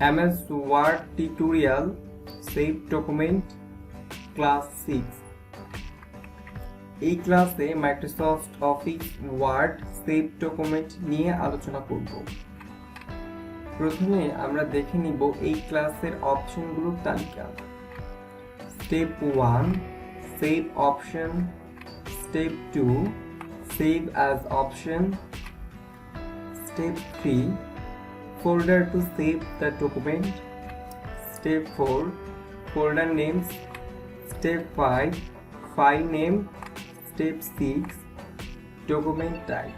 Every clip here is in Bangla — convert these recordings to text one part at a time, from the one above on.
MS Word tutorial save document class 6 এই ক্লাসে Microsoft office word save document নিয়ে আলোচনা করব। প্রথমে আমরা দেখে নিব এই ক্লাসের অপশনগুলোর তালিকা। Step 1 save option, step 2 save as option, step 3 folder to save the document, step 4 folder names, step 5 file name, step 6 document type।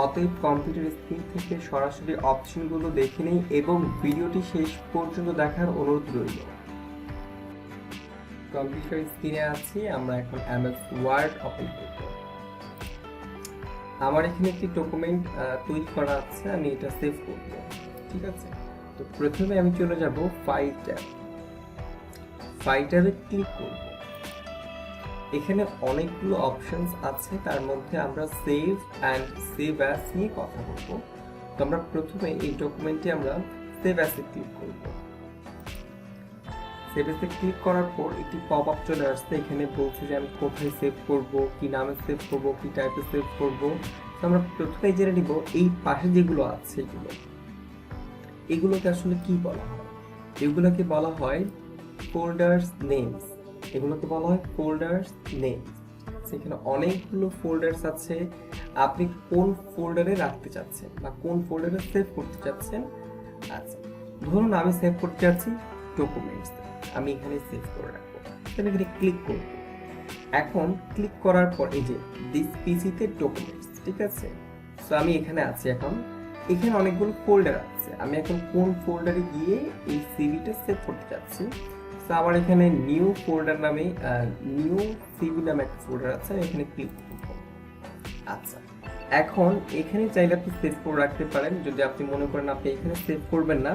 অতএব কম্পিউটার স্ক্রিন থেকে সরাসরি অপশনগুলো দেখে নেই এবং ভিডিওটি শেষ পর্যন্ত দেখার অনুরোধ রইল। কম্পিউটার স্ক্রিনে আছি, আমরা এখন এমএস ওয়ার্ড ওপেন করব। আমার এখানে একটি ডকুমেন্ট তৈরি করা আছে, আমি এটা সেভ করব। ঠিক আছে, তো প্রথমে আমি চলে যাব ফাইল ট্যাবে ক্লিক করব। এখানে অনেকগুলো অপশনস আছে, তার মধ্যে আমরা সেভ অ্যান্ড সেভ অ্যাজ নিয়ে কথা বলব। তো আমরা প্রথমে এই ডকুমেন্টে আমরা সেভ অ্যাজে ক্লিক করব। সেভ অ্যাজে ক্লিক করার পর একটি পপ আপ চলে আসছে, এখানে বলছে যে আমি কোথায় সেভ করব, কি নামে সেভ করব, কি টাইপে সেভ করব। তো আমরা প্রথমে জেনে নিব এই পাশে যেগুলো আছে এগুলোকে আসলে কি বলা হয়। এগুলোকে বলা হয় ফোল্ডার্স নেমস। এগুলোকে বলা হয় ফোল্ডার্স নেমস। সেখানে অনেকগুলো ফোল্ডার্স আছে, আপনি কোন ফোল্ডারে রাখতে চাচ্ছেন বা কোন ফোল্ডারে সেভ করতে চাচ্ছেন। আচ্ছা, ধরুন আমি সেভ করতে চাচ্ছি ডকুমেন্টস, আমি এখানে সেভ করে রাখবো। আমি এখানে ক্লিক করব। এখন ক্লিক করার পর এই যে দিস পিসিতে ডকুমেন্টস, ঠিক আছে। সো আমি এখানে আছি, এখন এখানে অনেকগুলো ফোল্ডার আছে, আমি এখন কোন ফোল্ডারে গিয়ে এই সিভিটা সেভ করতে চাচ্ছি। সো আমার এখানে নিউ ফোল্ডার নামে নিউ সিভি নামে একটা ফোল্ডার আছে, আমি এখানে ক্লিক করব। আচ্ছা, এখন এখানে চাইলে আপনি সেভ করে রাখতে পারেন। যদি আপনি মনে করেন আপনি এখানে সেভ করবেন না,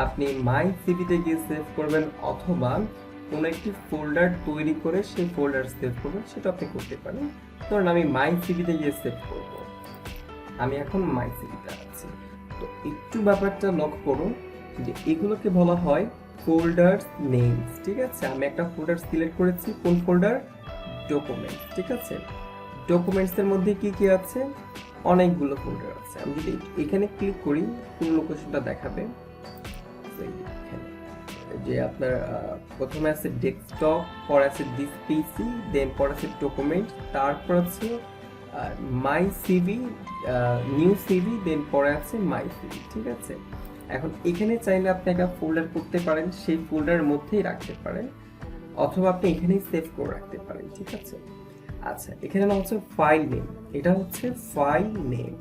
আপনি মাই সিভিতে গিয়ে সেভ করবেন, অথবা কোনো একটি ফোল্ডার তৈরি করে সেই ফোল্ডার সেভ করবেন, সেটা আপনি করতে পারেন। ধরুন আমি মাই সিভিতে গিয়ে সেভ করব। আমি এখন মাই সিভিতে আছি। তো একটু ব্যাপারটা লক্ষ্য করুন যে এগুলোকে বলা হয় ফোল্ডার্স নেমস। ঠিক আছে, আমি একটা ফোল্ডার সিলেক্ট করেছি, কোন ফোল্ডার? ডকুমেন্টস। ঠিক আছে, ডকুমেন্টস এর মধ্যে কি কি আছে? অনেকগুলো ফোল্ডার আছে। আমি যদি এখানে ক্লিক করি, কোন লোকেশনটা দেখাবে যে আপনার প্রথমে আছে ডেস্কটপ, পর আছে দিস পিসি, দেন পর আছে ডকুমেন্ট, তারপর আছে মাই সিভি, নিউ সিভি, দেন পরে আছে মাই সিভি। ঠিক আছে, এখন এখানে চাইলে আপনি একটা ফোল্ডার করতে পারেন, সেই ফোল্ডারের মধ্যেই রাখতে পারেন, অথবা আপনি এখানেই সেভ করে রাখতে পারেন। ঠিক আছে, আচ্ছা, এখানে নাম হচ্ছে ফাইল নেম। এটা হচ্ছে ফাইল নেম,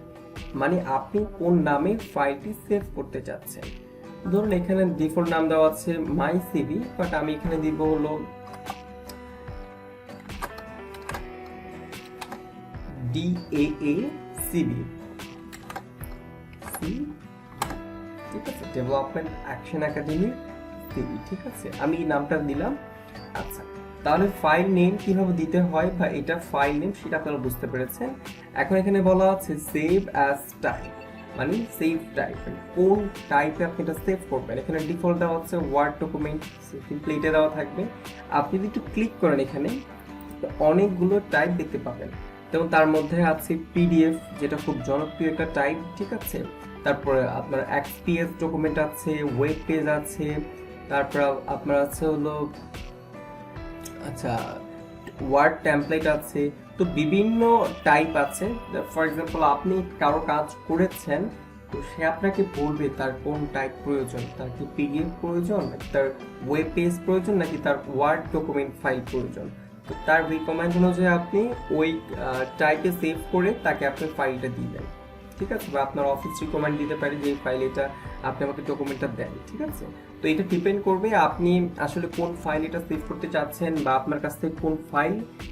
মানে আপনি কোন নামে ফাইলটি সেভ করতে চাচ্ছেন। ধরুন এখানে ডিফল্ট নাম দেওয়া আছে মাই সিভি, বাট আমি এখানে দিব হলো DAA সিভি। ঠিক আছে, ডেভেলপমেন্ট অ্যাকশন একাডেমি সিভি। ঠিক আছে, আমি এই নামটা দিলাম। আচ্ছা, তাহলে ফাইল নেম কিভাবে দিতে হয় বা এটা ফাইল নেম সেটা আপনারা বুঝতে পেরেছেন। এখন এখানে বলা আছে সেভ অ্যাজ টাইপ, মানে সেভ টাইপ, কোন টাইপে আপনি এটা সেভ করবেন। এখানে ডিফল্ট দেওয়া হচ্ছে ওয়ার্ড ডকুমেন্ট, সিম্পলি এটা দেওয়া থাকবে। আপনি যদি একটু ক্লিক করেন এখানে অনেকগুলো টাইপ দেখতে পাবেন, যেমন তার মধ্যে আছে পিডিএফ, যেটা খুব জনপ্রিয় একটা টাইপ। ঠিক আছে, তারপরে আপনার এক্সপিএস ডকুমেন্ট আছে, ওয়েব পেজ আছে, তারপর আপনার আছে হলো আচ্ছা ওয়ার্ড টেমপ্লেট আছে। তো বিভিন্ন টাইপ আছে। ফর এক্সাম্পল আপনি কারো কাজ করেছেন, তো সে আপনাকে বলবে তার কোন টাইপ প্রয়োজন, তার কি পিডিএফ প্রয়োজন, তার ওয়েব পেজ প্রয়োজন, নাকি তার ওয়ার্ড ডকুমেন্ট ফাইল প্রয়োজন। তো তার রিকমেন্ড অনুযায়ী আপনি ওই টাইপে সেভ করে তাকে আপনি ফাইলটা দিবেন। ঠিক আছে, বা আপনার অফিস রিকমেন্ড দিতে পারে যে এই ফাইল এটা আপনি আমাকে ডকুমেন্টটা দেন। ঠিক আছে, তো এটা ডিপেন্ড করবে আপনি আসলে কোন ফাইল এটা সেভ করতে চাচ্ছেন, বা আপনার কাছ থেকে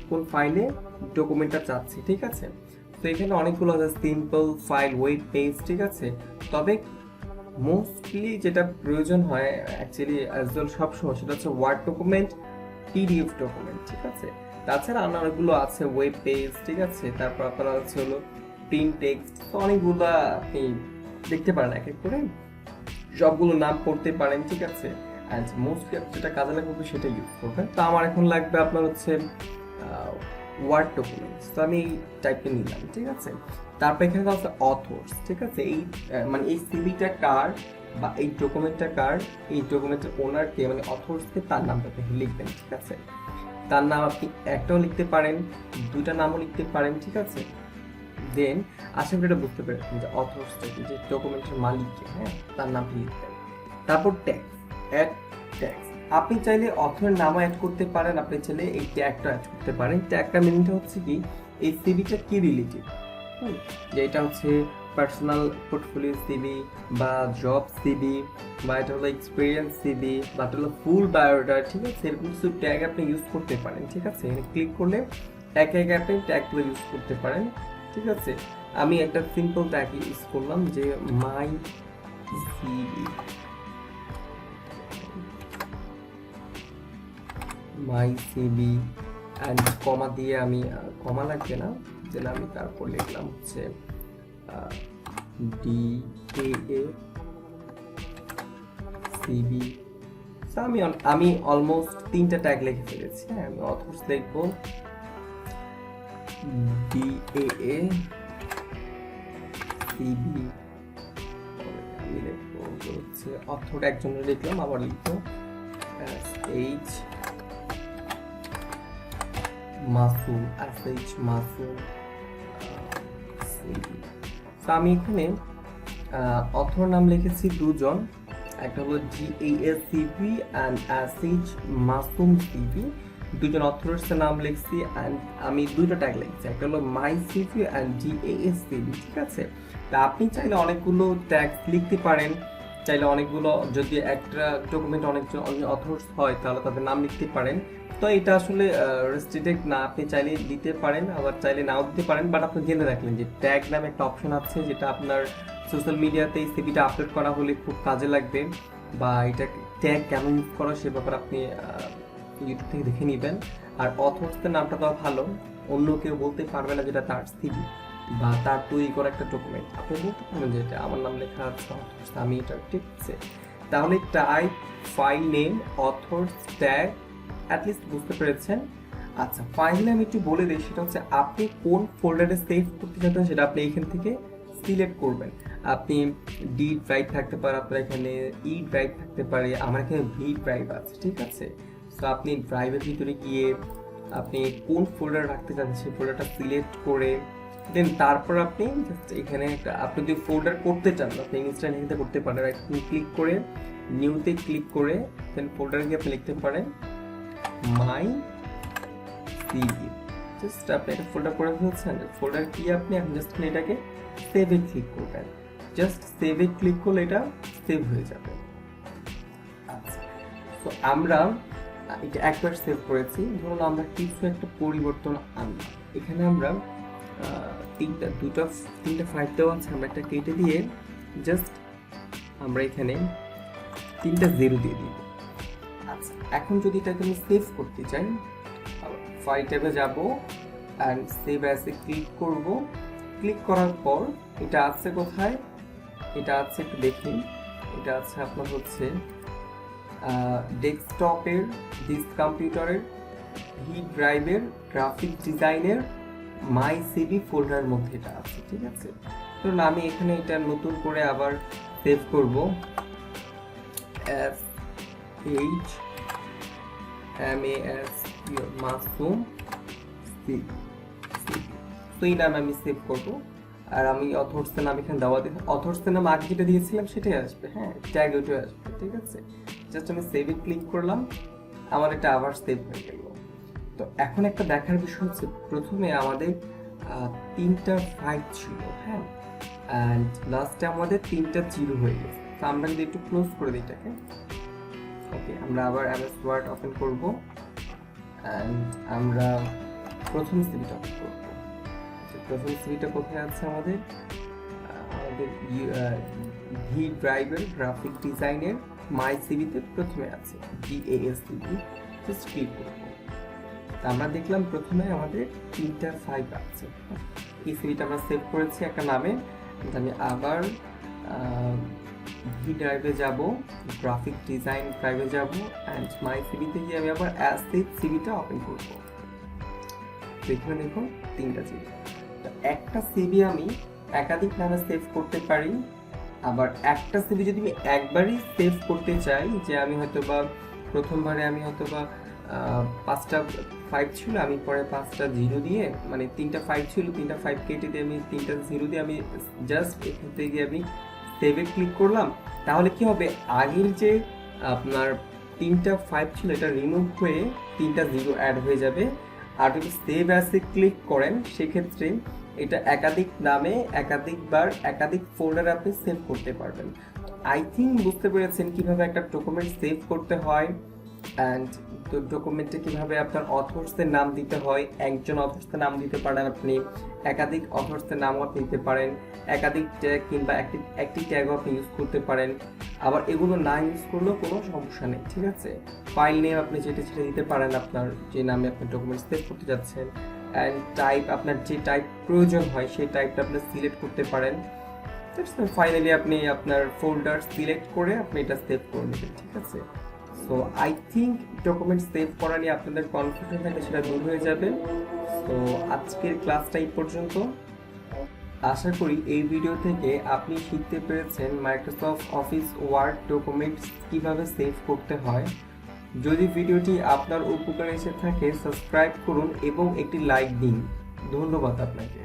কোন ফাইলে ডকুমেন্টটা চাচ্ছে। ঠিক আছে, তো এখানে অনেকগুলো আছে, সিম্পল ফাইল, ওয়েব পেজ। ঠিক আছে, তবে মোস্টলি যেটা প্রয়োজন হয় অ্যাকচুয়ালি সবসময়, সেটা হচ্ছে ওয়ার্ড ডকুমেন্ট, পিডিএফ ডকুমেন্ট। ঠিক আছে, তাছাড়া অনেকগুলো আছে ওয়েব পেজ। ঠিক আছে, তারপর আপনার হচ্ছে হলো প্রিন্ট টেক্সট, তো অনেকগুলো আপনি দেখতে পারেন এক এক করে। সবগুলো নাম পড়তে পারেন, ঠিক আছে। অ্যান্ড মোস্টলি যেটা কাজে লাগবে সেটা ইউজ করবেন। তো আমার এখন লাগবে আপনার হচ্ছে ওয়ার্ড ডকুমেন্টস, তো আমি এই টাইপে নিলাম, ঠিক আছে। তারপর এখানে আছে অথর্স, ঠিক আছে। এই মানে এই সিভিটা কার বা এই ডকুমেন্টটা কার, এই ডকুমেন্টের ওনারকে মানে অথর্সকে তার নামটা আপনি লিখবেন, ঠিক আছে। তার নাম আপনি একটাও লিখতে পারেন, দুইটা নামও লিখতে পারেন, ঠিক আছে। দেন আশা করি এটা বুঝতে পেরেছেন যে অথর্সটা কি, যে ডকুমেন্টের মালিককে, হ্যাঁ, তার নামটি লিখবেন। তারপর ট্যাক্স, অ্যাড ট্যাক্স। আপনি চাইলে অথরের নামও অ্যাড করতে পারেন, আপনি চাইলে এই ট্যাগটা অ্যাড করতে পারেন। ট্যাগটা মিনিংটা হচ্ছে কি, এই সিভিটা কি রিলেটেড, যে এটা হচ্ছে পার্সোনাল পোর্টফোলিও সিভি বা জব সিভি বা এটা হলো এক্সপিরিয়েন্স সিভি বা এটা হলো ফুল বায়োডাটা, ঠিক আছে। এরকম কিছু ট্যাগ আপনি ইউজ করতে পারেন, ঠিক আছে। এখানে ক্লিক করলে একে একে আপনি ট্যাগগুলো ইউজ করতে পারেন, ঠিক আছে। আমি একটা সিম্পল ট্যাগ ইউজ করলাম যে my CV, my CV and comma দিয়ে, আমি কমা লাগবে না, যেন আমি তারপর লিখলাম হচ্ছে DAA সিভি। আমি অলমোস্ট 3টা ট্যাগ লিখে ফেলেছি, হ্যাঁ। আমি অথর্স লিখবো DAA সিভি, আমি লিখবো হচ্ছে অথর একজনের লিখলাম, আবার লিখবো SH Masum, SH Masum CV. তো আমি এখানে অথর নাম লিখেছি দুজন, একটা হলো GASCV and SH Masum CV. দুজন অথরের নাম লিখছি অ্যান্ড আমি দুইটা ট্যাগ লিখছি, একটা হলো মাই সিভি অ্যান্ড GASCV, ঠিক আছে। তা আপনি চাইলে অনেকগুলো ট্যাগ লিখতে পারেন, চাইলে অনেকগুলো, যদি একটা ডকুমেন্ট অনেকজন অথর্স হয় তাহলে তাদের নাম লিখতে পারেন। তো এটা আসলে রেস্ট্রিক্টেড না, আপনি চাইলে দিতে পারেন, আবার চাইলে নাও দিতে পারেন। বাট আপনি জেনে রাখলেন যে ট্যাগ নামে একটা অপশন আছে, যেটা আপনার সোশ্যাল মিডিয়াতে এই সিভিটা আপলোড করা হলে খুব কাজে লাগবে, বা এটা ট্যাগ কেমন ইউজ করা সে ব্যাপারে আপনি ইউটিউব থেকে দেখে নেবেন। আর অথর্সের নামটা তো ভালো, অন্য কেউ বলতে পারবে না যেটা তার সিভি বা তার তৈরি করা একটা ডকুমেন্ট। আপনি বলতে পারবেন যে এটা আমার নাম লেখা আছে অথর্স, আমি এটা, ঠিক আছে। তাহলে type file name authors tag at least বুঝতে পেরেছেন। আচ্ছা, ফাইনালি আমি একটু বলে দিই, সেটা হচ্ছে আপনি কোন ফোল্ডারে সেভ করতে চাচ্ছেন সেটা আপনি এখান থেকে সিলেক্ট করবেন। আপনি ডি ড্রাইভ থাকতে পারে, আপনার এখানে ই ড্রাইভ থাকতে পারে, আমার এখানে ভি ড্রাইভ আছে, ঠিক আছে। তো আপনি ড্রাইভের ভিতরে গিয়ে আপনি কোন ফোল্ডার রাখতে চান সেই ফোল্ডারটা সিলেক্ট করে দেন তারপর আপনি জাস্ট এখানে আপনি যদি ফোল্ডার করতে চান আপনি ইনস্ট্যান্ট এখানে করতে পারেন। আপনি ক্লিক করে নিউতে ক্লিক করে দেন ফোল্ডারে গিয়ে আপনি লিখতে পারেন মাই সিভি। জাস্ট আপনি একটা ফোল্ডার করে ফেলছেন, ফোল্ডার কি আপনি এখন জাস্ট এটাকে সেভে ক্লিক করবেন। জাস্ট সেভে ক্লিক করলে এটা সেভ হয়ে যাবে। আচ্ছা, তো আমরা এটা একবার সেভ করেছি, ধরুন আমরা কিছু একটা পরিবর্তন আনলাম। এখানে আমরা তিনটা ফাইল দেওয়া আছে, আমরা একটা কেটে দিয়ে জাস্ট আমরা এখানে 3টা 0 দিয়ে দিব। আচ্ছা, এখন যদি এটাকে আমি সেভ করতে চাই, ফাইল ট্যাবে যাব অ্যান্ড সেভ অ্যাসে ক্লিক করব। ক্লিক করার পর এটা আছে কোথায়, এটা আছে একটু দেখুন, এটা আছে আপনার হচ্ছে ডেস্কটপের, দিস কম্পিউটারের, ভি ড্রাইভের, গ্রাফিক ডিজাইনের, মাই সিভি ফোল্ডারের মধ্যে এটা আছে, ঠিক আছে। তো আমি এখানে এটা নতুন করে আবার সেভ করব, SHMAS মাসুম সিভি। তো এই নাম আমি সেভ করব। আর আমি অথর্সের নাম এখানে দেওয়া দিই, অথর্সের নাম আগে যেটা দিয়েছিলাম সেটাই আসবে, হ্যাঁ, ট্যাগ ওইটাই আসবে, ঠিক আছে। জাস্ট আমি সেভে ক্লিক করলাম, আমার এটা আবার সেভ হয়ে গেল। তো এখন একটা দেখার বিষয় হচ্ছে, প্রথমে আমাদের 3টা ফাইল ছিল, হ্যাঁ, অ্যান্ড লাস্টে আমাদের 3টা 0 হয়ে গেছে। তো আমরা যদি একটু ক্লোজ করে দিই এটাকে, ওকে, আমরা আবার MS ওয়ার্ড ওপেন করব অ্যান্ড আমরা প্রথম সিভিটা ওপেন করব। প্রথম সিভিটা কোথায় আছে আমাদের ভি ড্রাইভের, গ্রাফিক ডিজাইনের, মাই সিভিতে প্রথমে আছে GASCV। জাস্ট ক্লিক করব। আমরা দেখলাম প্রথমে আমাদের 3টা ফাইল আছে, এই সিভিটা আমরা সেভ করেছি একটা নামে। আমি আবার ভি ড্রাইভে যাব, গ্রাফিক ডিজাইন ড্রাইভে যাব, অ্যান্ড মাই সিভিতে গিয়ে আমি আবার অ্যাসেট সিভিটা ওপেন করব। এখানে দেখুন 3টা সিভি। একটা সিভি আমি একাধিক নামে সেভ করতে পারি, আবার একটা সিভি যদি আমি একবারই সেভ করতে চাই, যে আমি হয়তো বা প্রথমবারে আমি হয়তো বা 5টা 5 ছিল, আমি পরে 5টা 0 দিয়ে, মানে 3টা 5 ছিল, 3টা 5 কেটে দিয়ে আমি 3টা 0 দিয়ে আমি জাস্ট এখান থেকে আমি সেভে ক্লিক করলাম, তাহলে কি হবে, আগের যে আপনার 3টা 5 ছিল এটা রিমুভ হয়ে 3টা 0 অ্যাড হয়ে যাবে। আর যদি সেভ অ্যাসে ক্লিক করেন সেক্ষেত্রে এটা একাধিক নামে একাধিকবার একাধিক ফোল্ডারে আপনি সেভ করতে পারবেন। আই থিঙ্ক বুঝতে পেরেছেন কিভাবে একটা ডকুমেন্ট সেভ করতে হয়, অ্যান্ড ডকুমেন্টে কিভাবে আপনার অথর্সের নাম দিতে হয়। একজন অথর্সের নাম দিতে পারেন আপনি, একাধিক অথর্সের নামও আপনি দিতে পারেন, একাধিক ট্যাগ কিংবা একটি ট্যাগও আপনি ইউজ করতে পারেন। আবার এগুলো না ইউজ করলেও কোনো সমস্যা নেই, ঠিক আছে। ফাইল নেম আপনি যেটা সেটা দিতে পারেন, আপনার যে নামে আপনি ডকুমেন্ট সেভ করতে যাচ্ছেন, অ্যান্ড টাইপ আপনার যে টাইপ প্রয়োজন হয় সেই টাইপটা আপনি সিলেক্ট করতে পারেন। ফাইনালি আপনি আপনার ফোল্ডার সিলেক্ট করে আপনি এটা সেভ করে নেবেন, ঠিক আছে। So I think document save করা নিয়ে আপনাদের কনফিউশন থাকে সেটা দূর হয়ে যাবে। তো আজকের ক্লাসটা এই পর্যন্ত। আশা করি এই ভিডিও থেকে আপনি শিখতে পেরেছেন মাইক্রোসফট অফিস ওয়ার্ড ডকুমেন্টস কিভাবে সেভ করতে হয়। যদি ভিডিওটি আপনার উপকারে এসে থাকে সাবস্ক্রাইব করুন এবং একটি লাইক দিন। ধন্যবাদ আপনাকে।